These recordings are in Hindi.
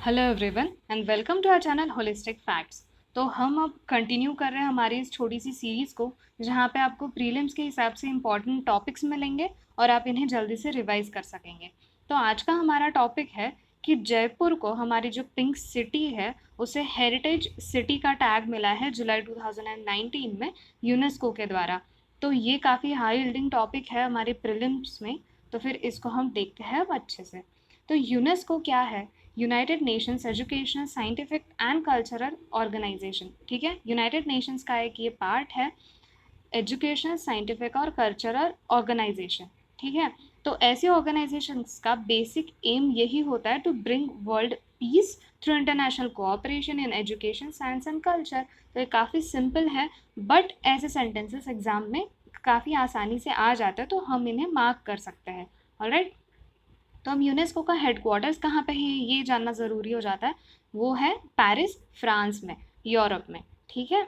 Hello everyone and welcome to our channel Holistic Facts. तो हम अब कंटिन्यू कर रहे हैं हमारी इस छोटी सी सीरीज़ को, जहाँ पे आपको प्रीलिम्स के हिसाब से इंपॉर्टेंट टॉपिक्स मिलेंगे और आप इन्हें जल्दी से रिवाइज कर सकेंगे। तो आज का हमारा टॉपिक है कि जयपुर को, हमारी जो पिंक सिटी है, उसे हेरिटेज सिटी का टैग मिला है जुलाई 2019 में यूनेस्को के द्वारा। तो ये काफ़ी हाई यील्डिंग टॉपिक है हमारे प्रीलिम्स में, तो फिर इसको हम देखते हैं अब अच्छे से। तो यूनेस्को क्या है? United Nations Educational, Scientific and Cultural organisation. ठीक है, यूनाइटेड नेशंस का एक ये पार्ट है, एजुकेशनल, साइंटिफिक और कल्चरल ऑर्गेनाइजेशन। ठीक है, तो ऐसे ऑर्गेनाइजेशंस का बेसिक एम यही होता है to bring world peace through international cooperation in education, science and culture. तो ये काफ़ी सिंपल है, बट ऐसे सेंटेंसेस एग्जाम में काफ़ी आसानी से आ जाता है, तो हम इन्हें मार्क कर सकते हैं। ऑलराइट, तो अब यूनेस्को का हेडक्वार्टर्स कहाँ पे है ये जानना ज़रूरी हो जाता है। वो है पेरिस, फ्रांस में, यूरोप में। ठीक है,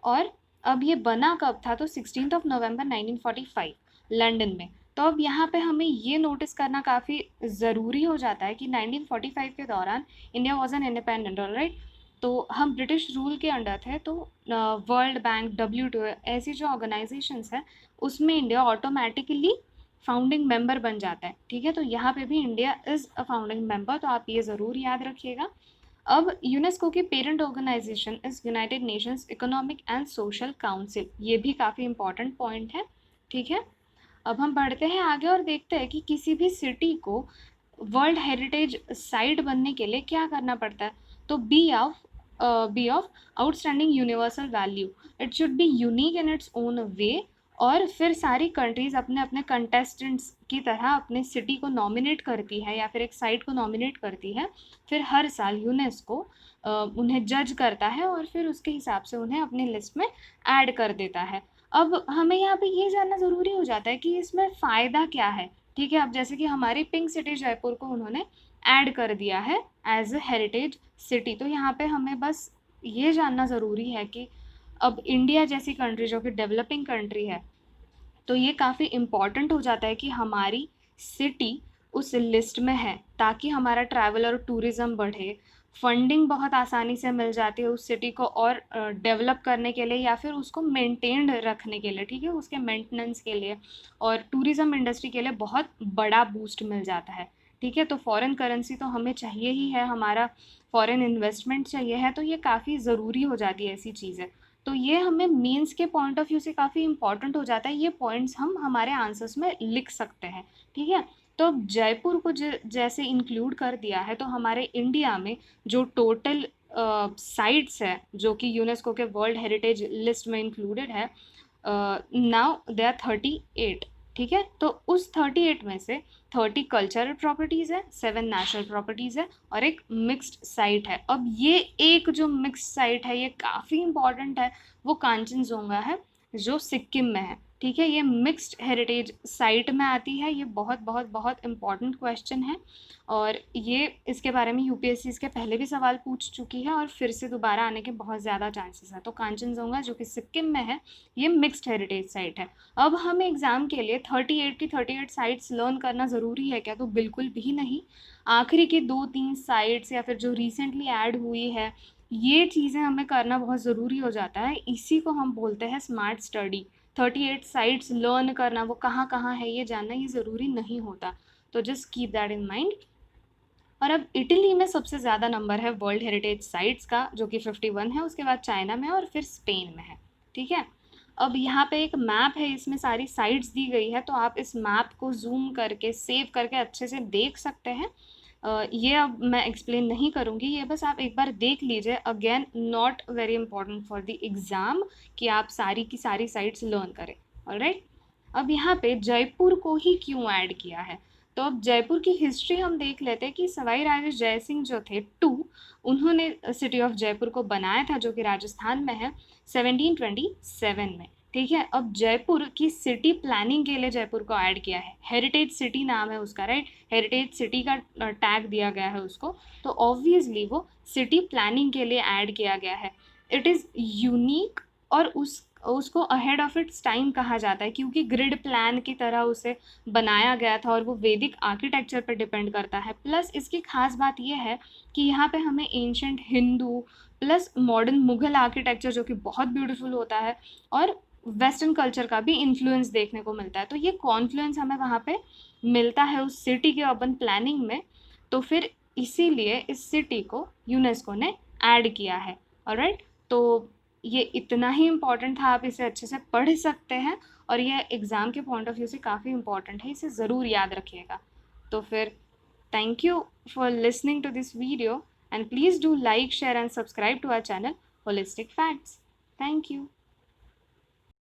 और अब ये बना कब था? तो 16 नवंबर 1945 लंदन में। तो अब यहाँ पे हमें ये नोटिस करना काफ़ी ज़रूरी हो जाता है कि 1945 के दौरान India was an independent, alright. तो हम ब्रिटिश रूल के अंडर थे, तो वर्ल्ड बैंक, WTO ऐसी जो ऑर्गेनाइजेशंस हैं, उसमें इंडिया ऑटोमेटिकली फाउंडिंग मेंबर बन जाता है। ठीक है, तो यहाँ पे भी India is a founding member, तो आप ये ज़रूर याद रखिएगा। अब यूनेस्को की parent organisation is United Nations Economic and Social Council. ये भी काफ़ी इंपॉर्टेंट पॉइंट है। ठीक है, अब हम बढ़ते हैं आगे और देखते हैं कि किसी भी सिटी को वर्ल्ड हेरिटेज साइट बनने के लिए क्या करना पड़ता है। तो be of outstanding universal value, it should be unique in its own way. और फिर सारी कंट्रीज अपने अपने कंटेस्टेंट्स की तरह अपने सिटी को नॉमिनेट करती है या फिर एक साइट को नॉमिनेट करती है। फिर हर साल यूनेस्को उन्हें जज करता है और फिर उसके हिसाब से उन्हें अपनी लिस्ट में ऐड कर देता है। अब हमें यहाँ पे ये जानना ज़रूरी हो जाता है कि इसमें फ़ायदा क्या है। ठीक है, अब जैसे कि हमारी पिंक सिटी जयपुर को उन्होंने ऐड कर दिया है एज अ हेरिटेज सिटी, तो यहाँ पे हमें बस ये जानना ज़रूरी है कि अब इंडिया जैसी कंट्री जो कि डेवलपिंग कंट्री है, तो ये काफ़ी इम्पॉर्टेंट हो जाता है कि हमारी सिटी उस लिस्ट में है, ताकि हमारा ट्रैवल और टूरिज़्म बढ़े। फंडिंग बहुत आसानी से मिल जाती है उस सिटी को और डेवलप करने के लिए या फिर उसको मेंटेन्ड रखने के लिए। ठीक है, उसके मेंटेनेंस के लिए और टूरिज़्म इंडस्ट्री के लिए बहुत बड़ा बूस्ट मिल जाता है। ठीक है, तो फॉरेन करेंसी तो हमें चाहिए ही है, हमारा फॉरेन इन्वेस्टमेंट चाहिए है, तो ये काफ़ी ज़रूरी हो जाती है ऐसी चीज़ें। तो ये हमें मेंस के पॉइंट ऑफ व्यू से काफ़ी इंपॉर्टेंट हो जाता है, ये पॉइंट्स हम हमारे आंसर्स में लिख सकते हैं। ठीक है, तो अब जयपुर को जैसे इंक्लूड कर दिया है, तो हमारे इंडिया में जो टोटल साइट्स है जो कि यूनेस्को के वर्ल्ड हेरिटेज लिस्ट में इंक्लूडेड है, नाउ दे आर 38। ठीक है, तो उस 38 में से 30 कल्चरल प्रॉपर्टीज़ है, 7 नेशनल प्रॉपर्टीज़ है और एक मिक्स्ड साइट है। अब ये एक जो मिक्स्ड साइट है ये काफ़ी इंपॉर्टेंट है, वो कांचनजोंगा है जो सिक्किम में है। ठीक है, ये मिक्स्ड हेरिटेज साइट में आती है। ये बहुत बहुत बहुत इंपॉर्टेंट क्वेश्चन है और ये इसके बारे में यूपीएससी इसके पहले भी सवाल पूछ चुकी है और फिर से दोबारा आने के बहुत ज़्यादा चांसेस है। तो कांचनजोंगा जो कि सिक्किम में है, ये मिक्स्ड हेरिटेज साइट है। अब हमें एग्ज़ाम के लिए 38 की 38 साइट्स लर्न करना ज़रूरी है क्या? तो बिल्कुल भी नहीं। आखिरी की 2-3 साइट्स या फिर जो रिसेंटली ऐड हुई है, ये चीज़ें हमें करना बहुत ज़रूरी हो जाता है। इसी को हम बोलते हैं स्मार्ट स्टडी। 38 साइट्स लर्न करना, वो कहाँ कहाँ है ये जानना, ये ज़रूरी नहीं होता। तो just keep that in mind. और अब इटली में सबसे ज़्यादा नंबर है वर्ल्ड हेरिटेज साइट्स का, जो कि 51 है। उसके बाद चाइना में और फिर स्पेन में है। ठीक है, अब यहाँ पे एक मैप है, इसमें सारी साइट्स दी गई है, तो आप इस मैप को जूम करके सेव करके अच्छे से देख सकते हैं। ये अब मैं एक्सप्लेन नहीं करूँगी, ये बस आप एक बार देख लीजिए। Again not very important for the exam कि आप सारी की सारी साइट्स लर्न करें। ऑलराइट, अब यहाँ पे जयपुर को ही क्यों ऐड किया है? तो अब जयपुर की हिस्ट्री हम देख लेते हैं कि सवाई राजा जय सिंह जो थे उन्होंने सिटी ऑफ जयपुर को बनाया था, जो कि राजस्थान में है, 1727 में। ठीक है, अब जयपुर की सिटी प्लानिंग के लिए जयपुर को ऐड किया है। हेरिटेज सिटी नाम है उसका, राइट? हेरिटेज सिटी का टैग दिया गया है उसको, तो ऑब्वियसली वो सिटी प्लानिंग के लिए ऐड किया गया है। इट इज़ यूनिक और उसको अहेड ऑफ इट्स टाइम कहा जाता है, क्योंकि ग्रिड प्लान की तरह उसे बनाया गया था और वो वैदिक आर्किटेक्चर पर डिपेंड करता है। प्लस इसकी खास बात ये है कि यहाँ पे हमें ancient Hindu plus modern Mughal architecture जो कि बहुत ब्यूटीफुल होता है और वेस्टर्न कल्चर का भी इन्फ्लुएंस देखने को मिलता है। तो ये कॉन्फ्लुएंस हमें वहाँ पे मिलता है उस सिटी के अर्बन प्लानिंग में। तो फिर इसीलिए इस सिटी को यूनेस्को ने ऐड किया है। ऑलराइट, तो ये इतना ही इम्पॉर्टेंट था, आप इसे अच्छे से पढ़ सकते हैं और ये एग्ज़ाम के पॉइंट ऑफ व्यू से काफ़ी इम्पॉर्टेंट है, इसे ज़रूर याद रखिएगा। तो फिर thank you for listening to this video and please do like, share and subscribe to our channel Holistic Facts. Thank you.